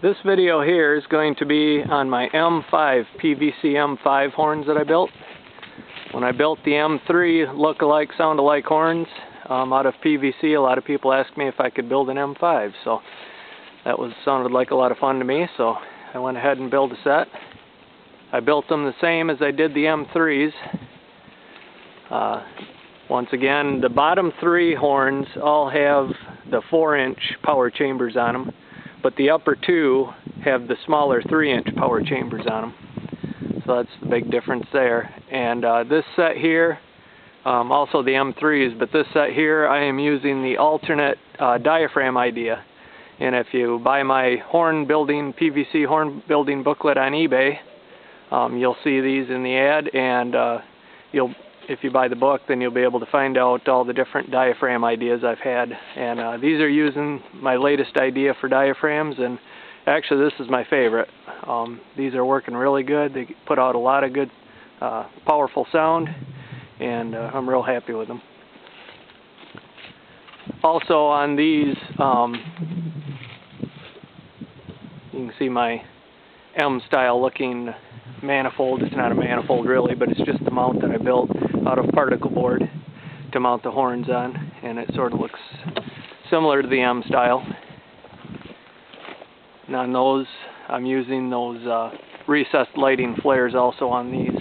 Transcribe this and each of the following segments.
This video here is going to be on my M5 PVC M5 horns that I built. When I built the M3 look-alike, sound-alike horns out of PVC, a lot of people asked me if I could build an M5, so that sounded like a lot of fun to me, so I went ahead and built a set. I built them the same as I did the M3s. Once again, the bottom three horns all have the 4-inch power chambers on them, but the upper two have the smaller 3-inch power chambers on them. So that's the big difference there. And this set here, also the M3s, but this set here I am using the alternate diaphragm idea. And if you buy my PVC horn building booklet on eBay, you'll see these in the ad, and if you buy the book, then you'll be able to find out all the different diaphragm ideas I've had. And these are using my latest idea for diaphragms, and actually this is my favorite. These are working really good. They put out a lot of good, powerful sound, and I'm real happy with them. Also on these, you can see my M-style looking manifold. It's not a manifold really, but it's just the mount that I built out of particle board to mount the horns on, and it sort of looks similar to the M style. And on those, I'm using those recessed lighting flares also on these,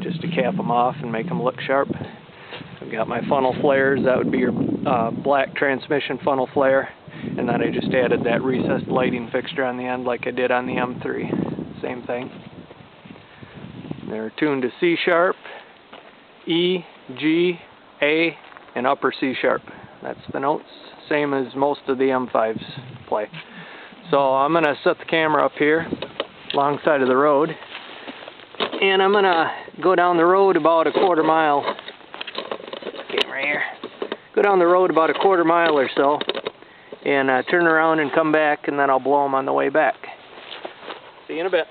just to cap them off and make them look sharp. I've got my funnel flares. That would be your black transmission funnel flare, and then I just added that recessed lighting fixture on the end like I did on the M3. Same thing. They're tuned to C sharp, E, G, A, and upper C sharp. That's the notes, same as most of the M5s play. So I'm going to set the camera up here alongside of the road, and I'm going to go down the road about a quarter mile. Camera here. Go down the road about a quarter mile or so, and turn around and come back, and then I'll blow them on the way back. See you in a bit.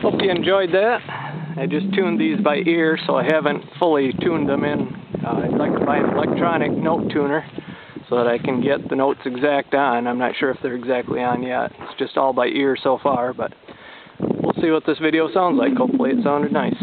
Hope you enjoyed that. I just tuned these by ear, so I haven't fully tuned them in. I'd like to buy an electronic note tuner so that I can get the notes exact on. I'm not sure if they're exactly on yet. It's just all by ear so far, but we'll see what this video sounds like. Hopefully it sounded nice.